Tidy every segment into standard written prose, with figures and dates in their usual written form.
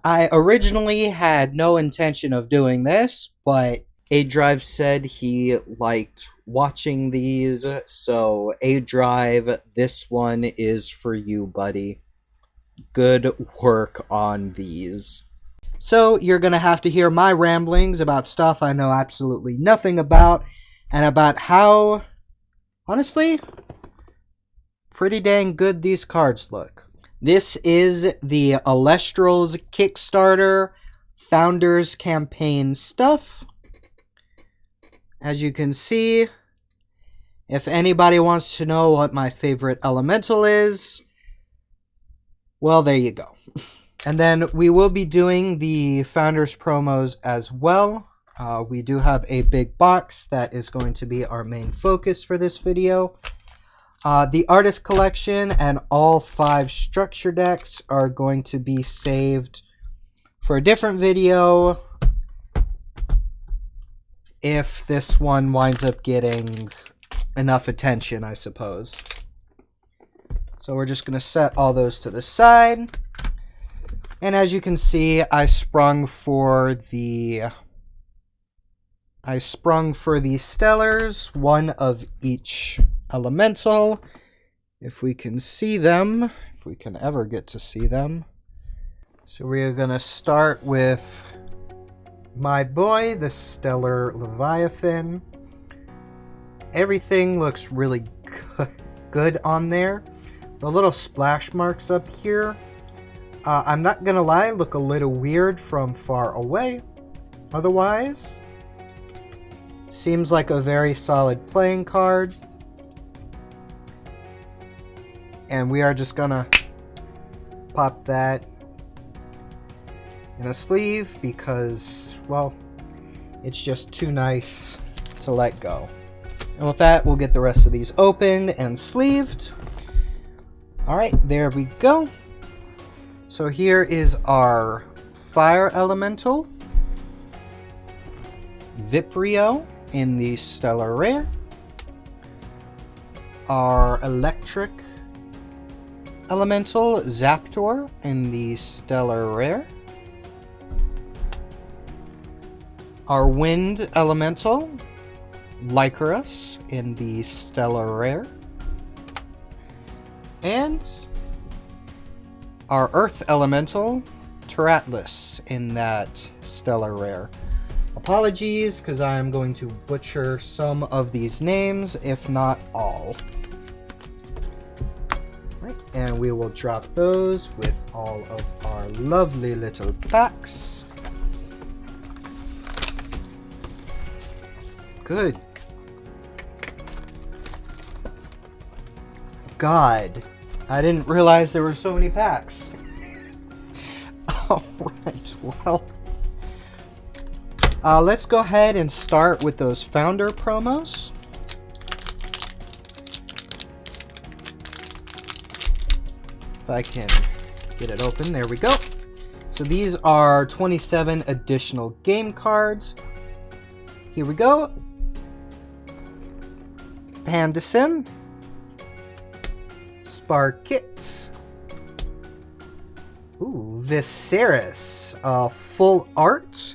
I originally had no intention of doing this, but A Drive said he liked watching these, so A Drive, this one is for you, buddy. Good work on these. So, you're gonna have to hear my ramblings about stuff I know absolutely nothing about, and about how, honestly, pretty dang good these cards look. This is the Elestrals Kickstarter Founders Campaign stuff. As you can see, if anybody wants to know what my favorite elemental is, well, there you go. And then we will be doing the Founders promos as well. We do have a big box that is going to be our main focus for this video. The artist collection and all 5 structure decks are going to be saved for a different video if this one winds up getting enough attention, I suppose. So we're just going to set all those to the side. And as you can see, I sprung for the Stellars, one of each elemental. If we can see them, if we can ever get to see them. So we are going to start with my boy, the Stellar Leviathan. Everything looks really good on there. The little splash marks up here, I'm not gonna lie, look a little weird from far away. Otherwise, seems like a very solid playing card. And we are just gonna pop that in a sleeve because, well, it's just too nice to let go. And with that, we'll get the rest of these opened and sleeved. Alright, there we go. So here is our Fire Elemental, Viprio in the Stellar Rare, our Electric Elemental, Zaptor in the Stellar Rare, our Wind Elemental, Lycaris in the Stellar Rare, and our Earth Elemental, Teratlis in that Stellar Rare. Apologies, because I am going to butcher some of these names, if not all. Right, and we will drop those with all of our lovely little packs. Good. God, I didn't realize there were so many packs. Alright, well, let's go ahead and start with those Founder promos. If I can get it open, there we go. So these are 27 additional game cards. Here we go. Pandasim, Sparkit, ooh, Viserys, full art.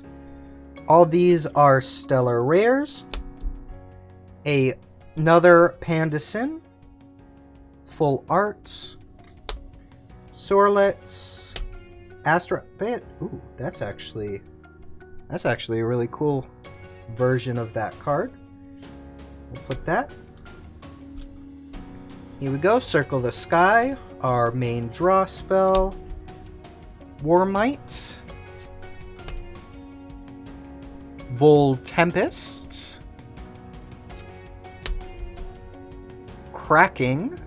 All these are Stellar Rares. Another Pandasim, full art. Sorlet, Astra. Ooh, that's actually a really cool version of that card. We'll put that. Here we go. Circle the Sky, our main draw spell. Warmite, Vol Tempest, Cracking.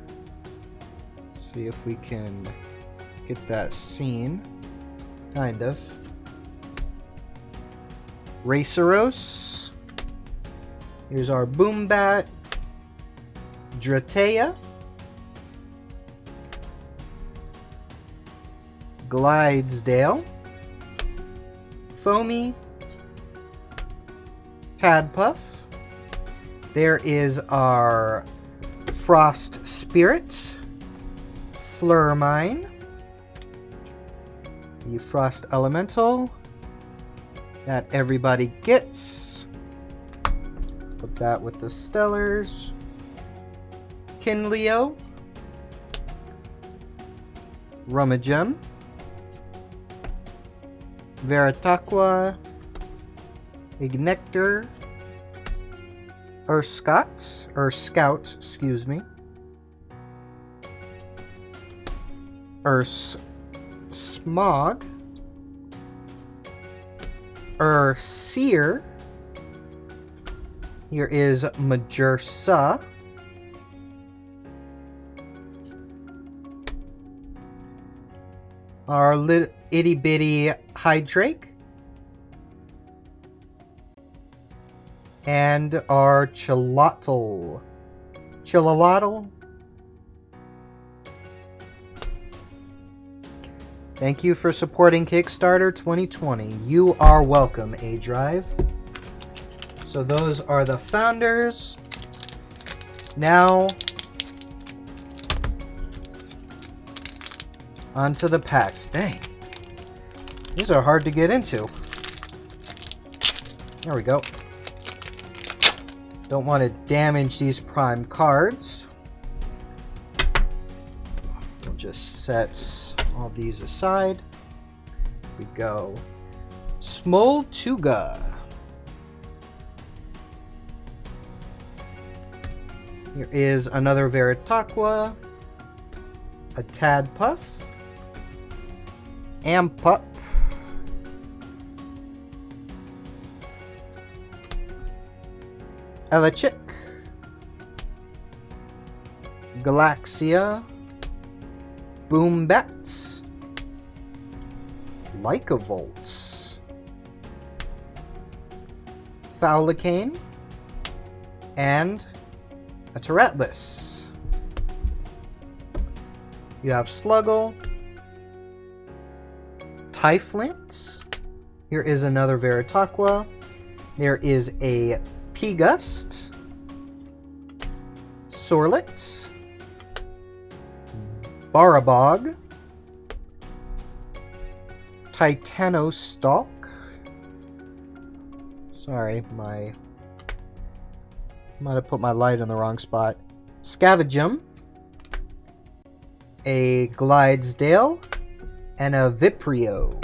See if we can get that seen. Kind of. Raceros. Here's our Boombat. Dratea. Glidesdale. Foamy. Tadpuff. There is our Frost Spirit. Flurmine. the Frost Elemental that everybody gets. Put that with the Stellars. Kinleo. Rummagem. Veritaqua. Ignector. Scout, excuse me. Smog. Seer. Here is Majursa. Our itty bitty Hydrake. And our Chilotl. Thank you for supporting Kickstarter 2020. You are welcome, A-Drive. So those are the founders. Now, onto the packs. Dang. These are hard to get into. There we go. Don't want to damage these prime cards. We'll just set all these aside. Here we go. Smoltuga. Here is another Veritaqua. A Tadpuff. Ampup. Elechick, Galaxia, Boombat, Lycavolt, Faulicane, and a Terratlis. You have Sluggle, Typhlant. Here is another Veritaqua. There is a P-Gust, Sorlet, Barabog, Titanostalk. Sorry, might have put my light in the wrong spot. Scavengem, a Glidesdale, and a Viprio.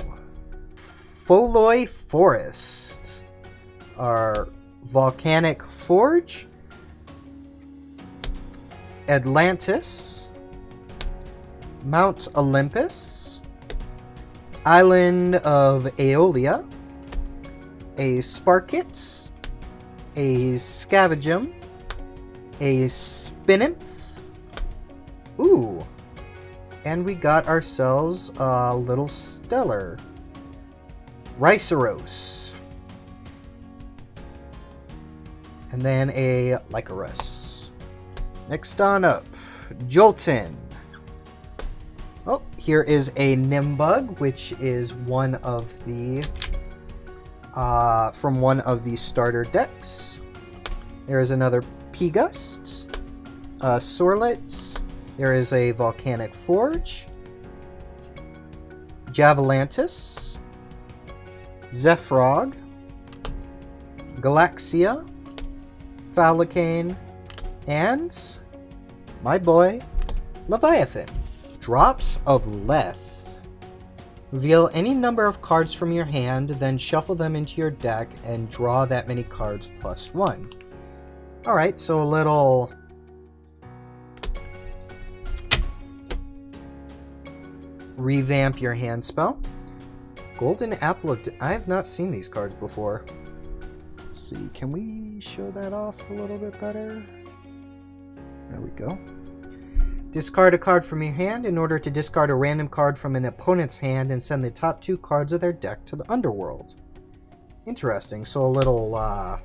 Foloi Forest. Our Volcanic Forge, Atlantis, Mount Olympus, Island of Aeolia, a Sparkit, a Scavengem, a Spineth, ooh, and we got ourselves a little stellar, Riceros. And then a Lycanus. Next on up, Jolton. Oh, here is a Nimbug, which is one of the from one of the starter decks. There is another P-Gust, Sorlet. There is a Volcanic Forge, Javalantis, Zephyrog, Galaxia, Faulicane, and my boy, Leviathan. Drops of Leth. Reveal any number of cards from your hand, then shuffle them into your deck and draw that many cards +1. Alright, so a little revamp your hand spell. Golden Apple of... I have not seen these cards before. Let's see, can we show that off a little bit better? There we go. Discard a card from your hand in order to discard a random card from an opponent's hand and send the top 2 cards of their deck to the underworld. Interesting, so a little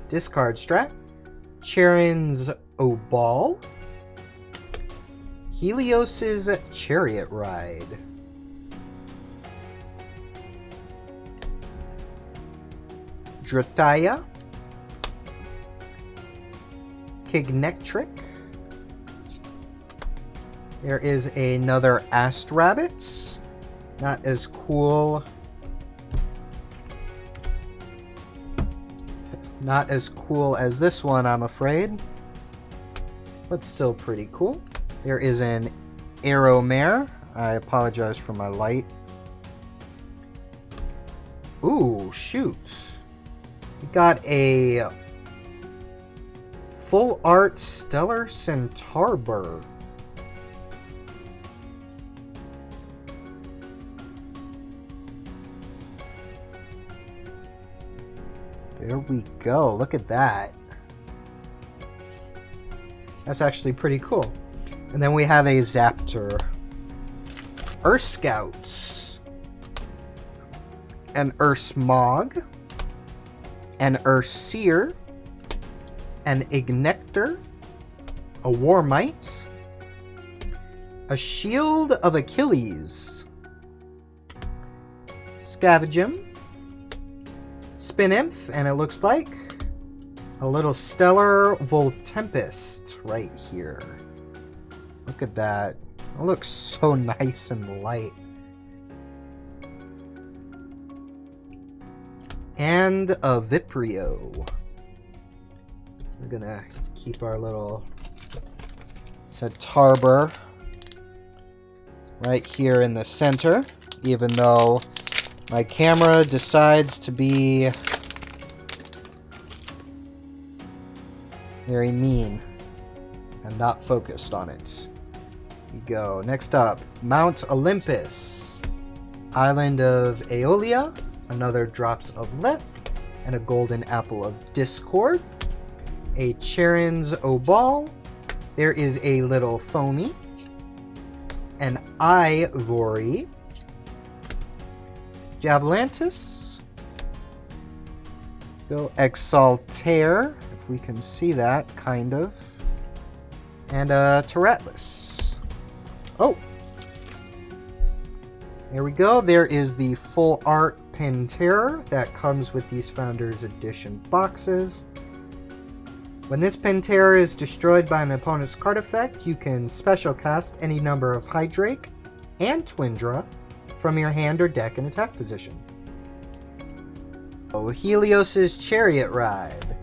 discard strat. Charon's Obal. Helios's Chariot Ride. Drataya, Kignectric. There is another Astrabbit, Not as cool. Not as cool as this one, I'm afraid. But still pretty cool. There is an Arrow Mare. I apologize for my light. Ooh, shoot. We got a full art Stellar Centaur. There we go. Look at that. That's actually pretty cool. And then we have a Zaptor. Earth Scouts. An Smog. An Seer. An Ignector. A Warmite. A Shield of Achilles. Scavengem. Spinimp, and it looks like a little Stellar Voltempest right here. Look at that. It looks so nice and light. And a Viprio. We're gonna keep our little Centaur right here in the center, even though my camera decides to be very mean and not focused on it. Here we go. Next up, Mount Olympus. Island of Aeolia. Another Drops of Leth. And a Golden Apple of Discord. A Charon's Obal. There is a little Foamy. An Ivory. Javelantis. Go Exaltair, if we can see that, kind of. And Terratlus. Oh! There we go. There is the full art Pentair that comes with these Founders Edition boxes. When this Pentair is destroyed by an opponent's card effect, you can special cast any number of Hydrake and Twindra from your hand or deck in attack position. Oh, Helios's Chariot Ride.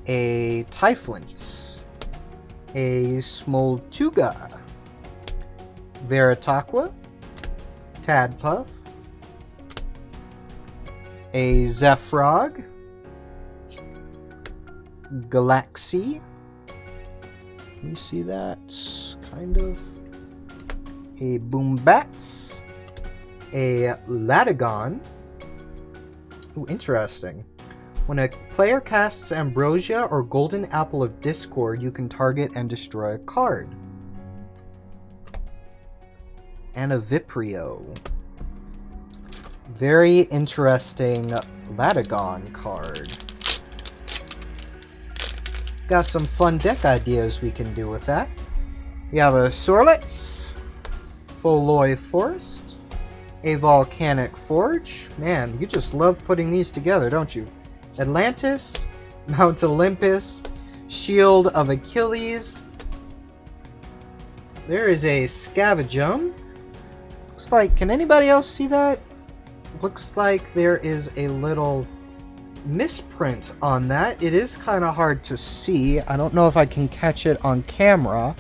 A Typhlant. A Smoltuga. Veritaqua. Tadpuff. A Zephyrog. Galaxy. Can you see that? Kind of. A Boombats. A Latagon. Ooh, interesting. When a player casts Ambrosia or Golden Apple of Discord, you can target and destroy a card. And a Viprio. Very interesting Latagon card. Got some fun deck ideas we can do with that. We have a Sorlitz, Foloi Forest, a Volcanic Forge. Man, you just love putting these together, don't you? Atlantis, Mount Olympus, Shield of Achilles. There is a Scavengem. Looks like, can anybody else see that? Looks like there is a little misprint on that. It is kind of hard to see. I don't know if I can catch it on camera.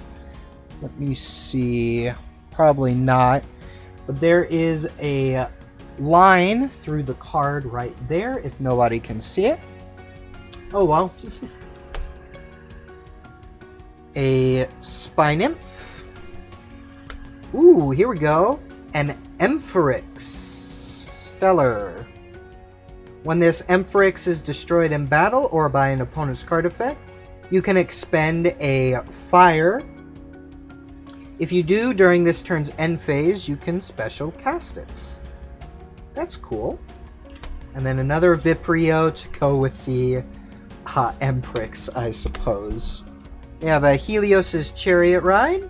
Let me see. Probably not. But there is a line through the card right there, if nobody can see it. Oh well. A Spinimp. Ooh, here we go. An Ampharix Stellar. When this Ampharix is destroyed in battle or by an opponent's card effect, you can expend a Fire. If you do during this turn's end phase, you can special cast it. That's cool. And then another Viprio to go with the Ampharix, I suppose. We have a Helios's Chariot Ride.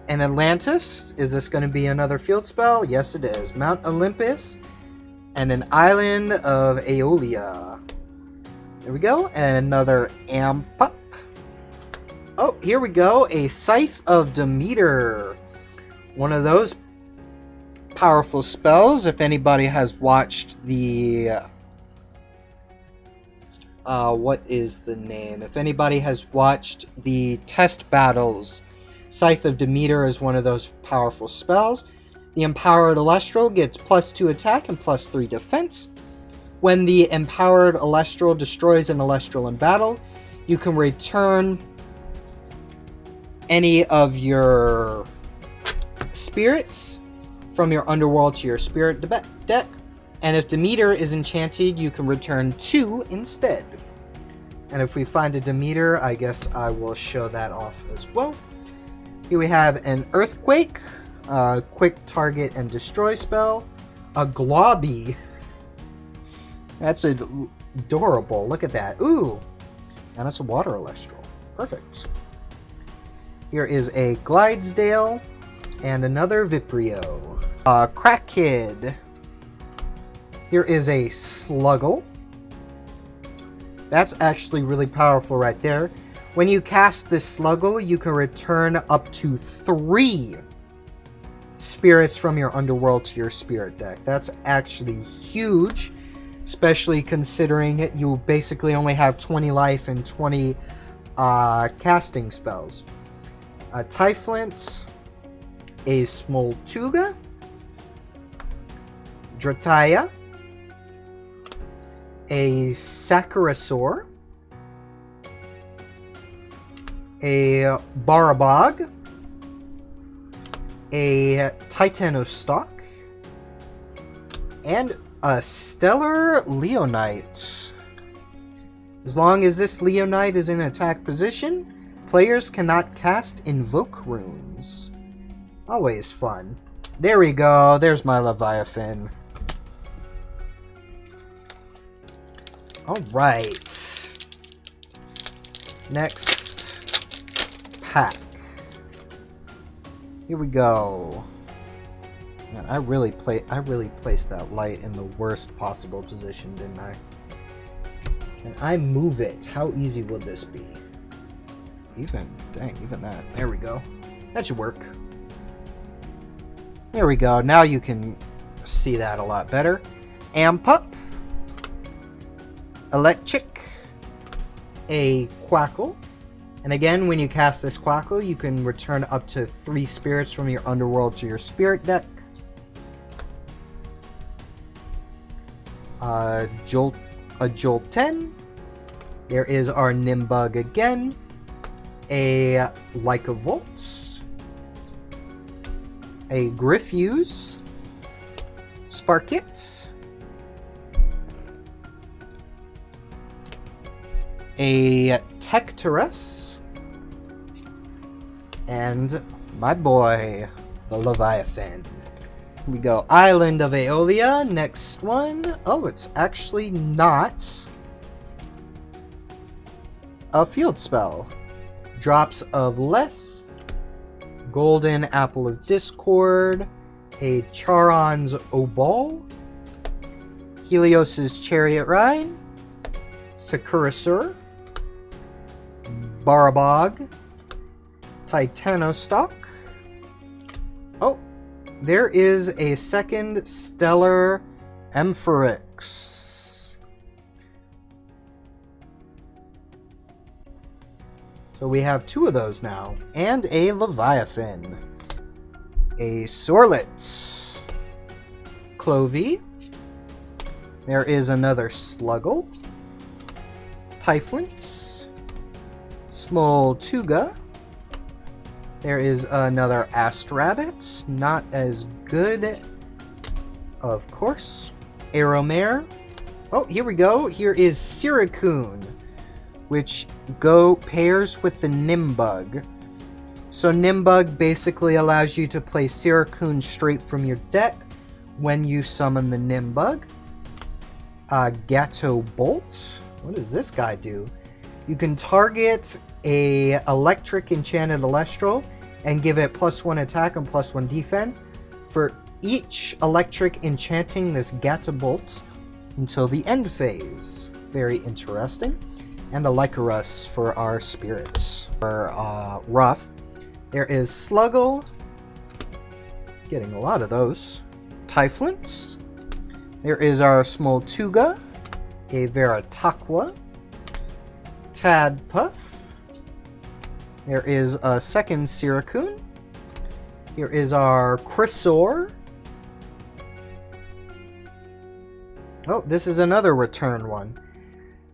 An Atlantis. Is this going to be another field spell? Yes, it is. Mount Olympus. And an Island of Aeolia. There we go. And another Ampup. Oh, here we go. A Scythe of Demeter. One of those powerful spells. If anybody has watched the what is the name? If anybody has watched the test battles, Scythe of Demeter is one of those powerful spells. The Empowered Elestral gets +2 attack and +3 defense. When the Empowered Elestral destroys an Elestral in battle, you can return any of your spirits from your underworld to your spirit deck. And if Demeter is enchanted, you can return 2 instead. And if we find a Demeter, I guess I will show that off as well. Here we have an Earthquake, quick target and destroy spell, a Globby. That's adorable. Look at that. Ooh, and it's a Water Elestral. Perfect. Here is a Glidesdale and another Viprio. Crack Kid. Here is a Sluggle. That's actually really powerful right there. When you cast this Sluggle, you can return up to 3 spirits from your underworld to your spirit deck. That's actually huge, especially considering you basically only have 20 life and 20 casting spells. A Typhlant, a Smoltuga, Drataya, a Sakurasaur, a Barabog, a Titanostalk, and a Stellar Leonite. As long as this Leonite is in attack position, players cannot cast Invoke runes. Always fun. There we go. There's my Leviathan. Alright. Next pack. Here we go. Man, I really placed that light in the worst possible position, didn't I? Can I move it? How easy would this be? Even that. There we go. That should work. There we go. Now you can see that a lot better. Ampup. Electric. A Quackle. And again, when you cast this Quackle, you can return up to 3 spirits from your underworld to your spirit deck. Jolt 10. There is our Nimbug again. A Lycavolt. A Griffuse. Sparkit. A Tectorus. And my boy, the Leviathan. Here we go. Island of Aeolia. Next one. Oh, it's actually not a field spell. Drops of Leth. Golden Apple of Discord. A Charon's Obol. Helios's Chariot Ride. Sakurasur. Barabog. Titanostalk. Oh, there is a second Stellar Ampharix. So we have 2 of those now. And a Leviathan. A Sorlet. Clovey. There is another Sluggle. Typhlant. Smoltuga. There is another Astrabbit. Not as good, of course. Aeromare. Oh, here we go. Here is Siracoon, which pairs with the Nimbug. So Nimbug basically allows you to play Siracoon straight from your deck when you summon the Nimbug. Gato Bolt. What does this guy do? You can target a electric enchanted Elestral and give it +1 attack and +1 defense for each electric enchanting this Gato Bolt until the end phase. Very interesting. And a Lycanus for our spirits. For Rough. There is Sluggle. Getting a lot of those. Typhlints. There is our Smoltuga, a Veritaqua, Tadpuff. There is a second Siracoon. Here is our Chrysor. Oh, this is another return one.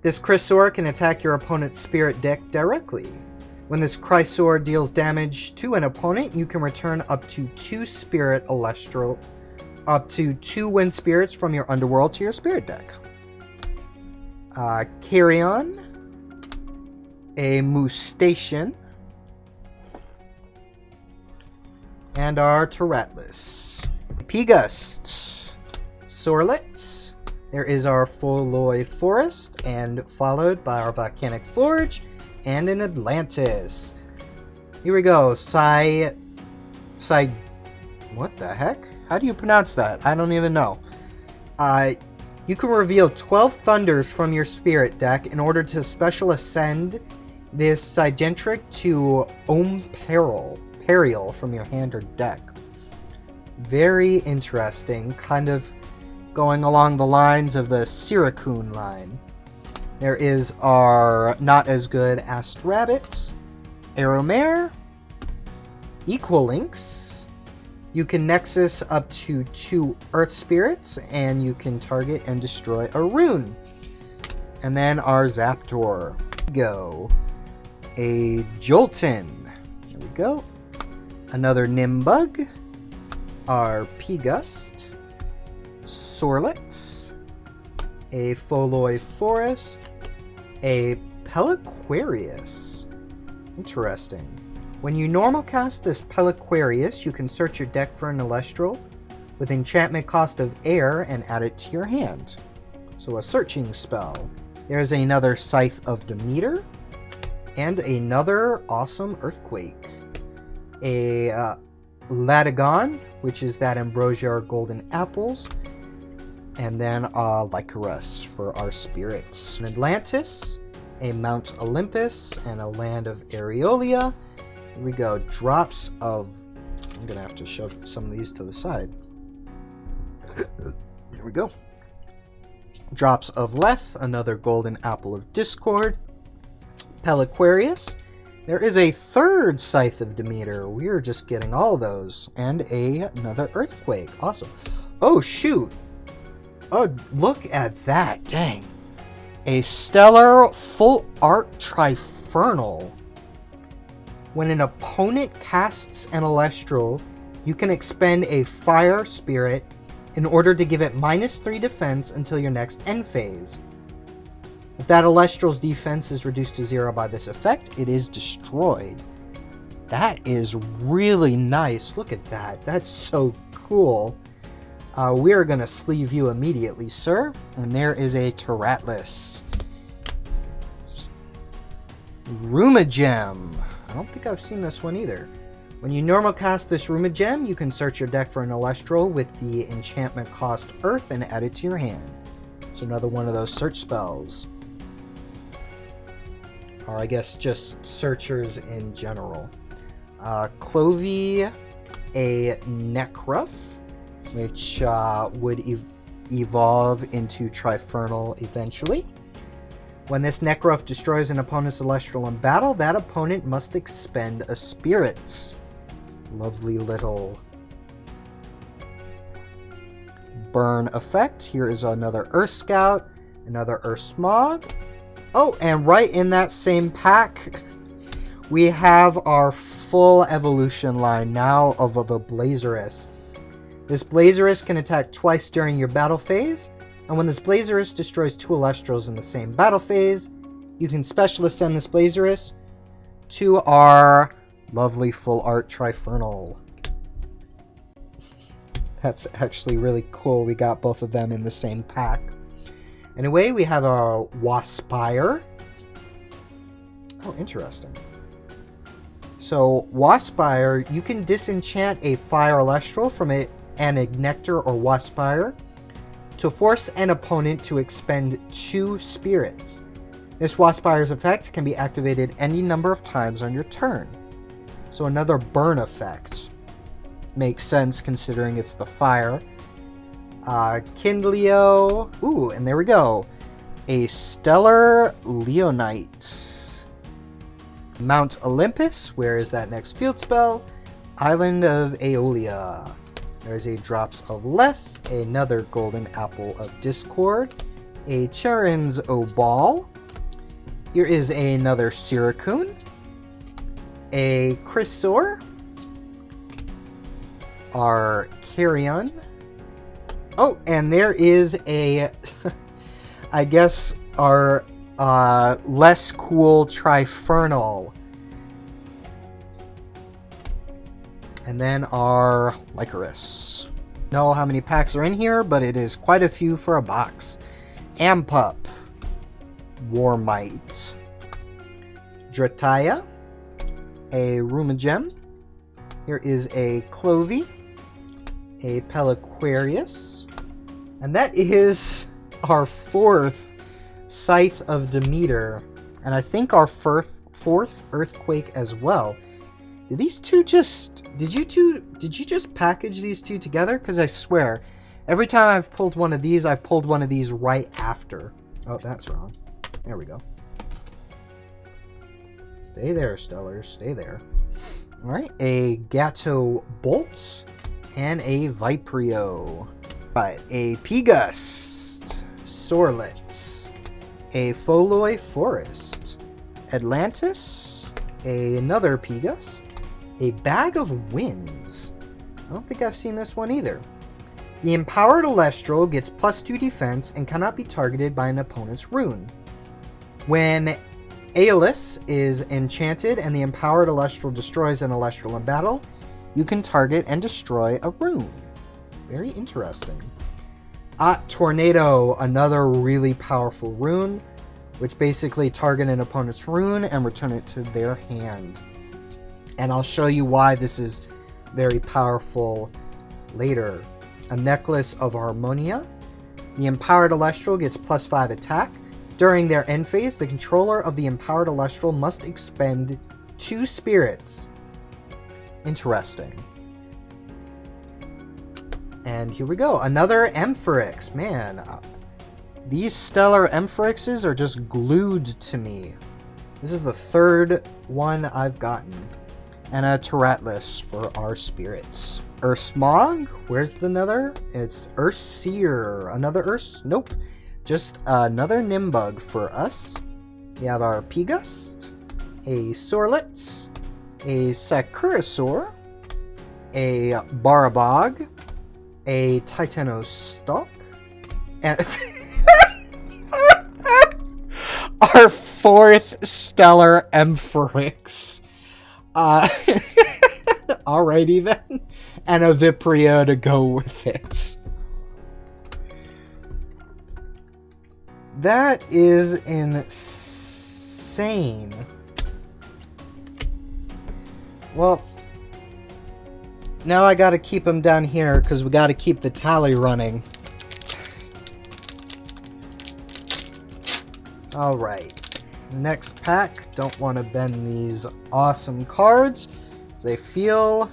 This Chrysor can attack your opponent's spirit deck directly. When this Chrysor deals damage to an opponent, you can return up to 2 Spirit Elestral, up to 2 Wind Spirits from your Underworld to your Spirit deck. Carrion, a Moustachian, and our Terratlas. Pigust, Sorlet. There is our Foloi Forest, and followed by our Volcanic Forge, and an Atlantis. Here we go. What the heck? How do you pronounce that? I don't even know. You can reveal 12 Thunders from your Spirit deck in order to special ascend this Sigentric to Peril from your hand or deck. Very interesting. Kind of going along the lines of the Siracoon line. There is our not as good Ast Rabbit, Aeromare, Equalinx. You can Nexus up to 2 Earth Spirits, and you can target and destroy a rune. And then our Zaptor. Go. A Jolton. There we go. Another Nimbug. Our Pigust. Sorlex. A Foloi Forest. A Peliquarius. Interesting. When you normal cast this Peliquarius, you can search your deck for an Elestral with enchantment cost of air and add it to your hand. So a searching spell. There's another Scythe of Demeter and another awesome Earthquake. A Latagon, which is that Ambrosia or Golden Apples. And then Lycaris for our spirits. An Atlantis, a Mount Olympus, and a Land of Aeolia. Here we go. Drops of... I'm going to have to shove some of these to the side. Here we go. Drops of Leth, another Golden Apple of Discord. Peliquarius. There is a third Scythe of Demeter. We're just getting all those. And another Earthquake. Awesome. Oh, shoot. Oh, look at that. Dang. A Stellar Full Art Trifernal. When an opponent casts an Elestral, you can expend a Fire Spirit in order to give it -3 defense until your next end phase. If that Elestral's defense is reduced to 0 by this effect, it is destroyed. That is really nice. Look at that. That's so cool. We are going to sleeve you immediately, sir. And there is a Terratlas. Rumagem. I don't think I've seen this one either. When you normal cast this Rumagem, you can search your deck for an Elestral with the enchantment cost Earth and add it to your hand. So another one of those search spells. Or I guess just searchers in general. Clovey, a Necruff, which would evolve into Trifernal eventually. When this Necruff destroys an opponent's Elestral in battle, that opponent must expend a Spirits. Lovely little burn effect. Here is another Earth Scout, another Earth Smog. Oh, and right in that same pack, we have our full evolution line now of the Blazerus. This Blazerus can attack twice during your battle phase, and when this Blazerus destroys 2 Elestrals in the same battle phase, you can special ascend this Blazerus to our lovely full art Trifernal. That's actually really cool. We got both of them in the same pack. Anyway, we have our Waspire. Oh, interesting. So, Waspire, you can disenchant a Fire Elestral from an Ignector or Waspire to force an opponent to expend 2 Spirits. This Waspire's effect can be activated any number of times on your turn. So another burn effect. Makes sense considering it's the fire. Kindleo. Ooh, and there we go. A Stellar Leonite. Mount Olympus. Where is that next field spell? Island of Aeolia. There's a Drops of Leth. Another Golden Apple of Discord. A Charon's Obal. Here is another Siracoon. A Chrysor. Our Carrion. Oh, and there is a, I guess, our less cool Trifernal. And then our Lycoris. Know how many packs are in here, but it is quite a few for a box. Ampup. Warmite. Drataya. A Rumagem. Here is a Clovey. A Peliquarius. And that is our fourth Scythe of Demeter. And I think our fourth Earthquake as well. Did these two just... Did you just package these two together? Because I swear, every time I've pulled one of these, I've pulled one of these right after. Oh, that's wrong. There we go. Stay there, Stellars. Stay there. Alright, a Gato Bolt and a Viprio. Right, a Pegust. Sorlet. A Foloi Forest. Atlantis. Another Pegust. A Bag of Winds. I don't think I've seen this one either. The Empowered Elestral gets +2 defense and cannot be targeted by an opponent's rune. When Aeolus is enchanted and the Empowered Elestral destroys an Elestral in battle, you can target and destroy a rune. Very interesting. Tornado, another really powerful rune, which basically target an opponent's rune and return it to their hand. And I'll show you why this is very powerful later. A Necklace of Harmonia. The Empowered Elestral gets +5 attack. During their end phase, the controller of the Empowered Elestral must expend 2 spirits. Interesting. And here we go. Another Ampharix. Man, these Stellar Ampharixes are just glued to me. This is the third one I've gotten. And a Teratlus for our spirits. Ursmog? Where's the another? It's Urseer. Another Urs? Nope. Just another Nimbug for us. We have our Pegust, a Sorlet, a Sakurasaur, a Barabog, a Titanostalk, and our fourth Stellar Ampharix. Alrighty then. And a Viprio to go with it. That is insane. Well, now I gotta keep them down here because we gotta keep the tally running. Alright. Next pack. Don't want to bend these awesome cards. They feel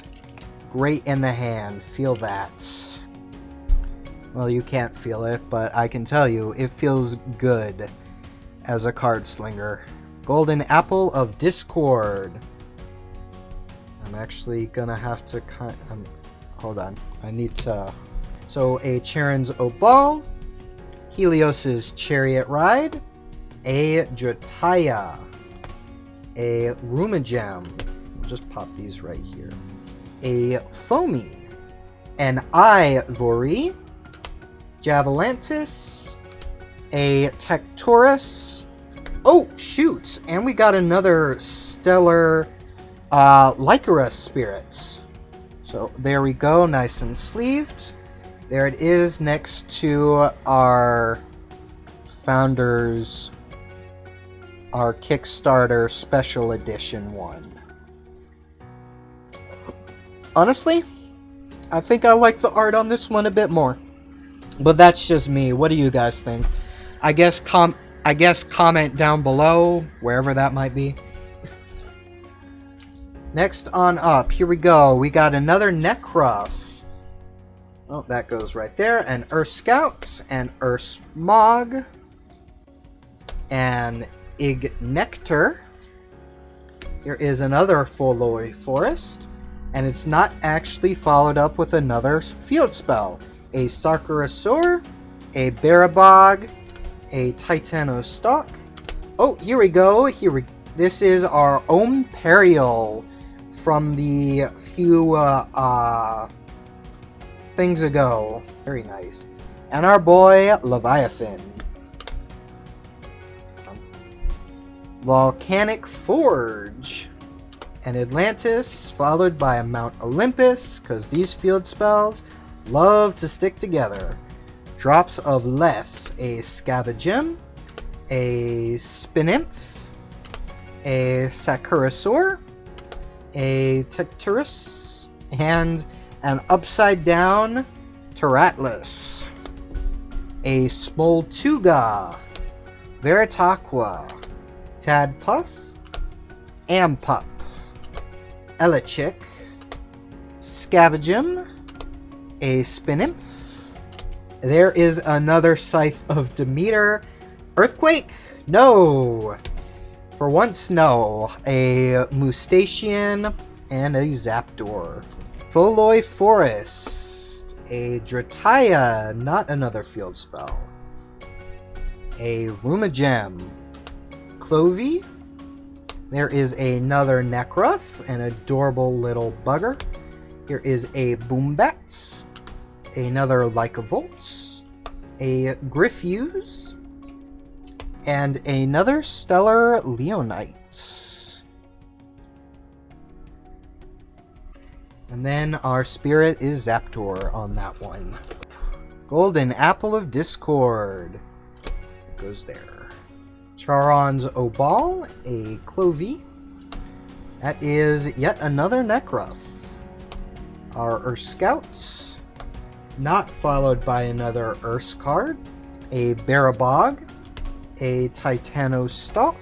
great in the hand. Feel that. Well, you can't feel it, but I can tell you, it feels good as a card slinger. Golden Apple of Discord. I'm actually gonna have to hold on. I need to... So, a Charon's Obal, Helios's Chariot Ride, a Drataya, a Rumagem. I'll just pop these right here. A Foamy, an Ivory, Javalantis, a Tectorus. Oh, shoot! And we got another Stellar Lycra Spirits. So there we go, nice and sleeved. There it is next to our Founders, our Kickstarter Special Edition one. Honestly, I think I like the art on this one a bit more. But that's just me. What do you guys think? I guess comment down below, wherever that might be. Next on up, here we go. We got another Necruff. Oh, that goes right there. An Earth Scout, an Earth Smog, an Ignector. Here is another Foloi Forest, and it's not actually followed up with another field spell. A Sarkarasaur, a Barabog, a Titanostalk. Oh, here we go. This is our Imperial from the few things ago. Very nice. And our boy Leviathan. Volcanic Forge. An Atlantis, followed by a Mount Olympus, because these field spells love to stick together. Drops of Leth, a Scavengem, a Spinnymph, a Sakurasaur, a Tecturus, and an upside down Terratlas. A Smoltuga, Veritaqua, Tadpuff, Ampup, Elichick, Scavengem, a Spinnymph. There is another Scythe of Demeter. Earthquake? No! For once, no. A Mustachian and a Zapdos. Foloi Forest. A Drataya, not another field spell. A Rumagem. Clovey. There is another Nekruff, an adorable little bugger. Here is a Boombat, another Lycavolt, a Griffuse, and another Stellar Leonite. And then our spirit is Zapdos on that one. Golden Apple of Discord. It goes there. Charon's Obal, a Clovey. That is yet another Nekruff. Our Earth Scouts, not followed by another Earth card. A Barabog, a Titanostalk.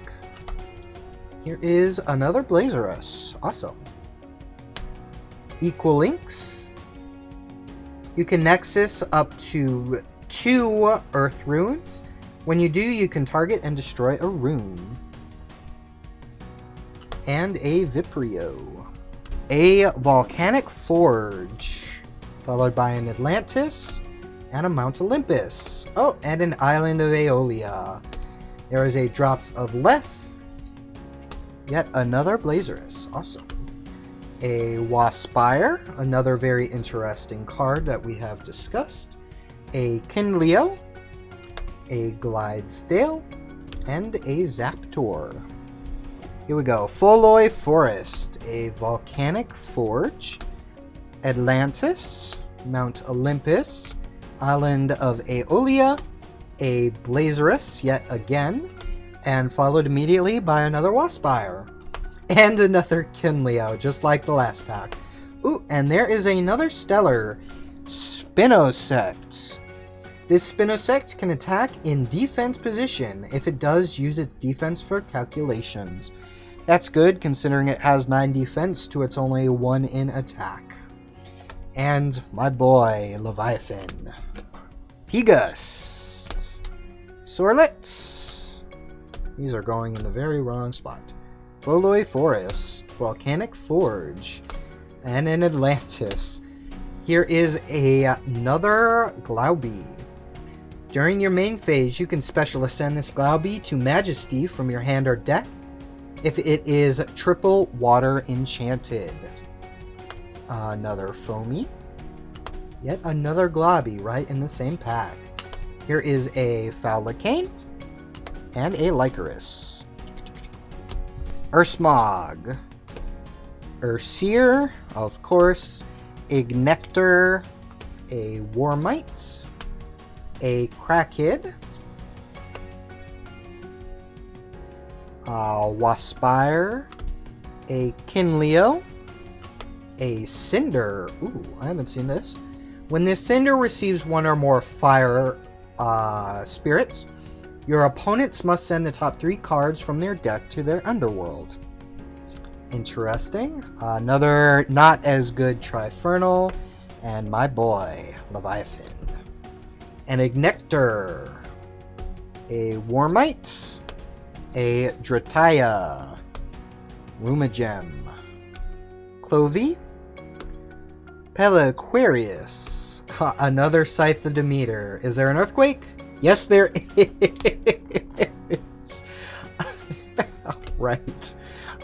Here is another Blazerus. Awesome. Equalinks. You can Nexus up to 2 Earth Runes. When you do, you can target and destroy a rune. And a Viprio. A Volcanic Forge, followed by an Atlantis and a Mount Olympus. Oh, and an Island of Aeolia. There is a Drops of Leth. Yet another Blazerus. Awesome. A Waspire, another very interesting card that we have discussed. A Kinleo, a Glidesdale, and a Zapdos. Here we go. Foloi Forest, a Volcanic Forge, Atlantis, Mount Olympus, Island of Aeolia, a Blazerus yet again, and followed immediately by another Waspire. And another Kinleo, just like the last pack. Ooh, and there is another Stellar, Spinosect. This Spinosect can attack in defense position. If it does, use its defense for calculations. That's good, considering it has 9 defense to its only 1 in attack. And my boy, Leviathan. Pegus. Sorlet. These are going in the very wrong spot. Foloi Forest. Volcanic Forge. And an Atlantis. Here is another Glaubee. During your main phase, you can special ascend this Glaubee to Majesty from your hand or deck if it is triple water enchanted. Another Foamy. Yet another Glaubee right in the same pack. Here is a Fowlicane and a Lycaris. Ursmog. Urseer, of course. Ignector. A Warmite. A Crackid. Waspire. A Kinleo. A Cinder. Ooh, I haven't seen this. When this Cinder receives 1 or more fire spirits, your opponents must send the top 3 cards from their deck to their underworld. Interesting. Another not as good Trifernal. And my boy, Leviathan. An Ignector. A Warmite. A Drataya. Rumagem. Clovey. Pelaquarius. Another Scythe of Demeter. Is there an earthquake? Yes, there is. Right.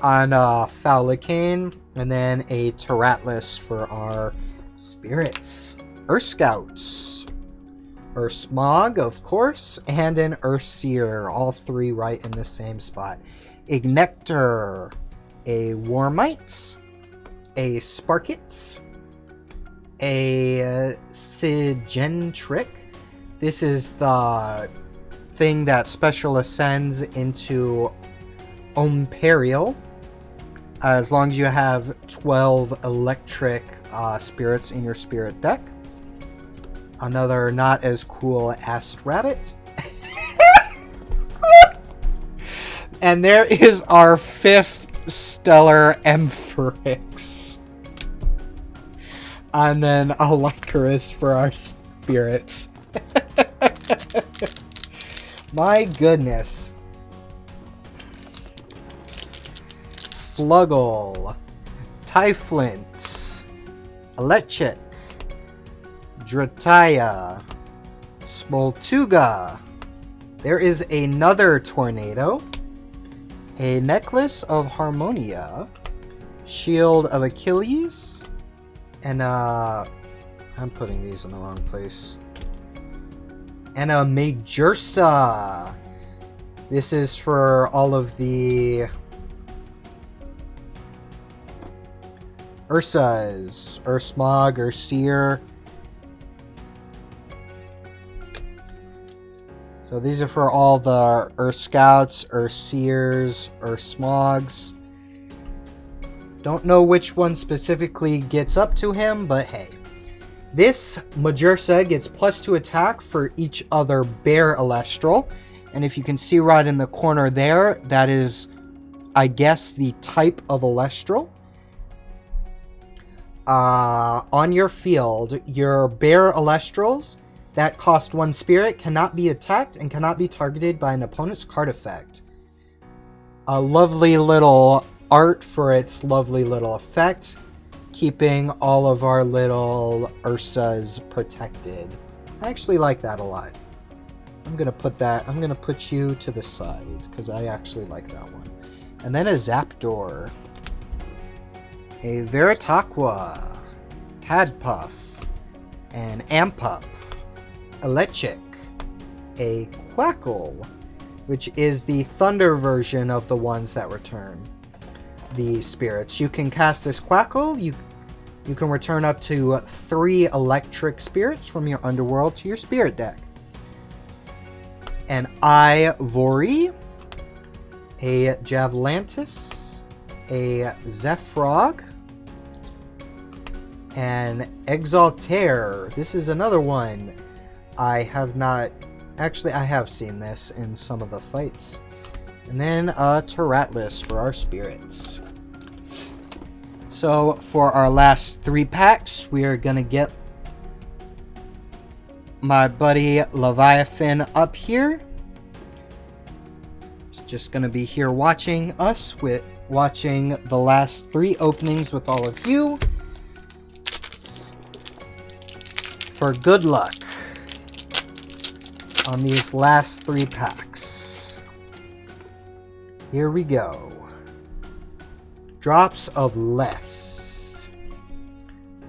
On Faulicane. And then a Terratlas for our spirits. Earth Scouts. Earth Smog, of course. And an Earth Seer. All three right in the same spot. Ignector. A Warmite. A Sparkit. A Sigentric. This is the thing that special ascends into Imperial. As long as you have 12 electric spirits in your spirit deck. Another not as cool Ast Rabbit. And there is our 5th Stellar Ampharix. And then a Lycaris for our spirits. My goodness. Sluggle. Tyflint. Electric. Drataya. Smoltuga. There is another tornado. A Necklace of Harmonia. Shield of Achilles. And I'm putting these in the wrong place. And a Majursa. This is for all of the Ursas, Ursmog, Urseer. So these are for all the Earth Scouts, Urseers, Ursmogs. Don't know which one specifically gets up to him, but hey. This Majursa gets +2 attack for each other bear Elestral. And if you can see right in the corner there, that is, I guess, the type of Elestral. On your field, your bear Elestrals that cost 1 spirit cannot be attacked and cannot be targeted by an opponent's card effect. A lovely little art for its lovely little effect, keeping all of our little Ursas protected. I actually like that a lot. I'm gonna put you to the side because I actually like that one. And then a Zapdos, a Veritaqua, Tadpuff, an Ampup, Electric, a Quackle, which is the Thunder version of the ones that return the spirits. You can cast this Quackle. You can return up to 3 electric spirits from your underworld to your spirit deck. An Ivory, a Javlantis, a Zephyrog, an Exaltaire. This is another one I have not... Actually, I have seen this in some of the fights. And then a Terratlas for our spirits. So for our last 3 packs, we are going to get my buddy Leviathan up here. He's just going to be here watching us, watching the last 3 openings with all of you. For good luck on these last 3 packs. Here we go. Drops of Leth,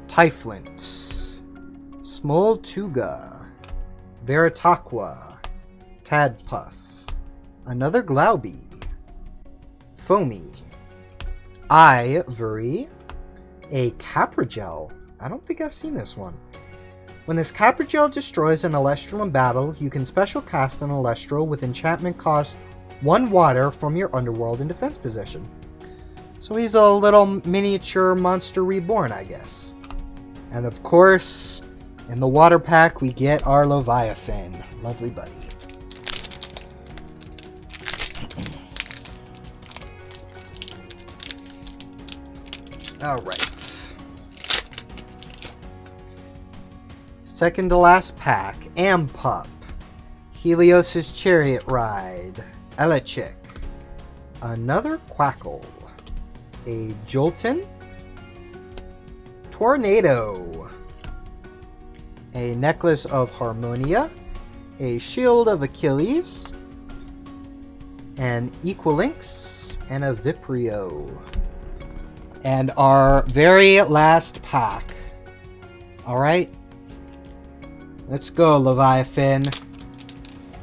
Tyflint, Smoltuga, Veritaqua, Tadpuff, another Glauby, Foamy, Ivory, a Capragel. I don't think I've seen this one. When this Capragel destroys an Elestral in battle, you can special cast an Elestral with enchantment cost 1 water from your underworld in defense position. So he's a little miniature monster reborn, I guess. And of course, in the water pack, we get our Leviathan. Lovely buddy. Alright. Second to last pack, Ampup, Helios's Chariot Ride, Elechick, another Quackle, a Jolton, Tornado, a Necklace of Harmonia, a Shield of Achilles, an Equilinx, and a Viprio. And our very last pack. Alright. Let's go, Leviathan.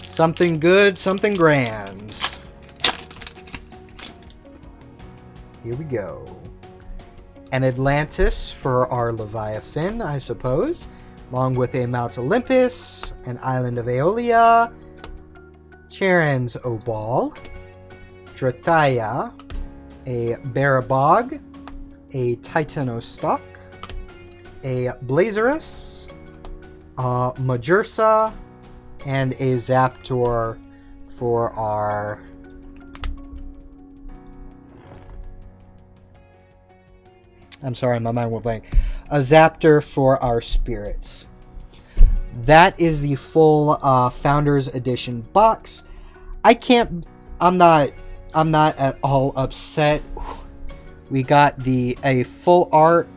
Something good, something grand. Here we go. An Atlantis for our Leviathan, I suppose. Along with a Mount Olympus, an Island of Aeolia, Charon's Obal, Drataya, a Barabog, a Titanostalk, a Blazerus, a Majursa, and a Zaptor for our I'm sorry, my mind went blank. A Zaptor for our spirits. That is the full Founders Edition box. I'm not at all upset. We got a full art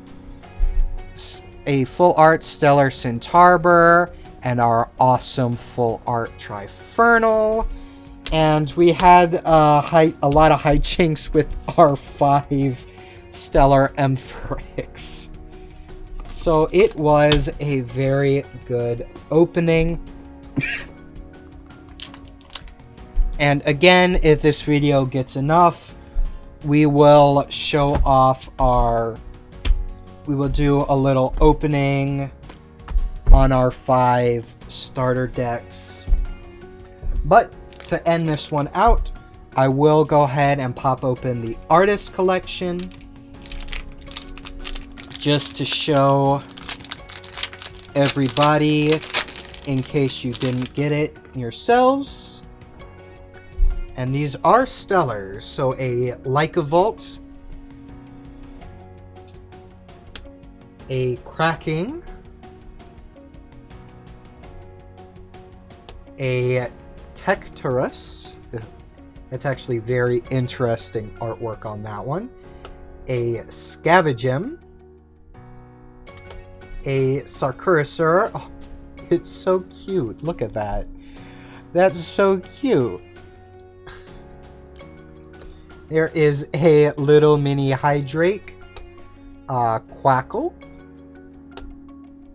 Stellar Centaur and our awesome full art Trifernal. And we had a lot of hijinks with our 5 Stellar Emphyrix. So it was a very good opening. And again, if this video gets enough, we will show off we will do a little opening on our 5 starter decks. But to end this one out, I will go ahead and pop open the Artist Collection, just to show everybody, in case you didn't get it yourselves. And these are Stellars. So a Lycavolt, a Cracking, a Tectorus. It's actually very interesting artwork on that one. A Scavengem, a Sarkurasaur. Oh, it's so cute. Look at that. That's so cute. There is a little mini Hydrake, Quackle,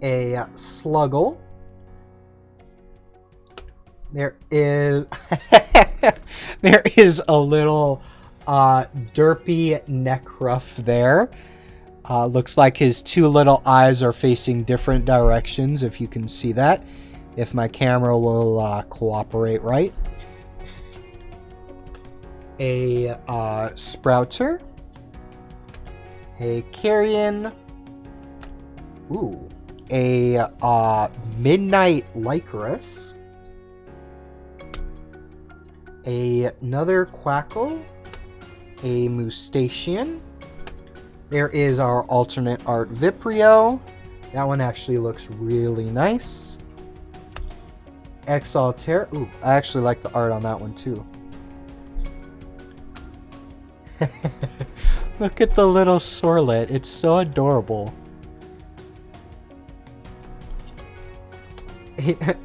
a Sluggle. There is there is a little derpy Necruff there. Looks like his 2 little eyes are facing different directions, if you can see that. If my camera will cooperate right. A Sprouter. A Carrion. Ooh. A Midnight Lycanus. Another Quackle. A Moustachian. There is our alternate art Viprio. That one actually looks really nice. Exalter. Ooh, I actually like the art on that one too. Look at the little Sorlet. It's so adorable.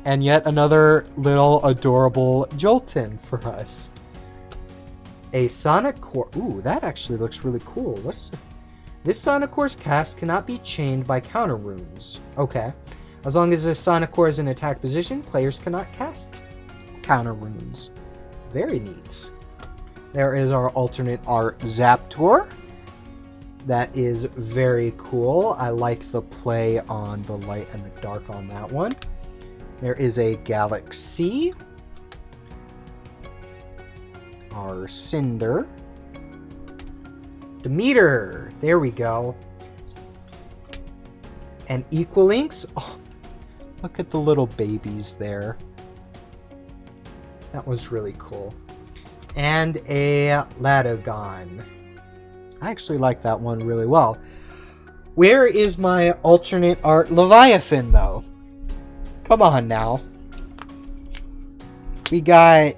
And yet another little adorable Jolton for us. A Sonic Core. Ooh, that actually looks really cool. What is it? This Sonic Core's cast cannot be chained by counter runes. Okay. As long as this Sonic Core is in attack position, players cannot cast counter runes. Very neat. There is our alternate art Zaptor. That is very cool. I like the play on the light and the dark on that one. There is a Galaxy. Our Cinder. Demeter. There we go. An Equilinx. Oh, look at the little babies there. That was really cool. And a Latogon. I actually like that one really well. Where is my alternate art Leviathan, though? Come on now. We got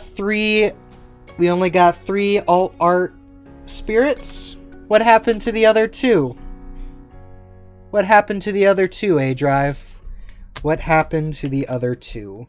three. We only got 3 alt art spirits. What happened to the other 2? What happened to the other 2, A Drive? What happened to the other 2?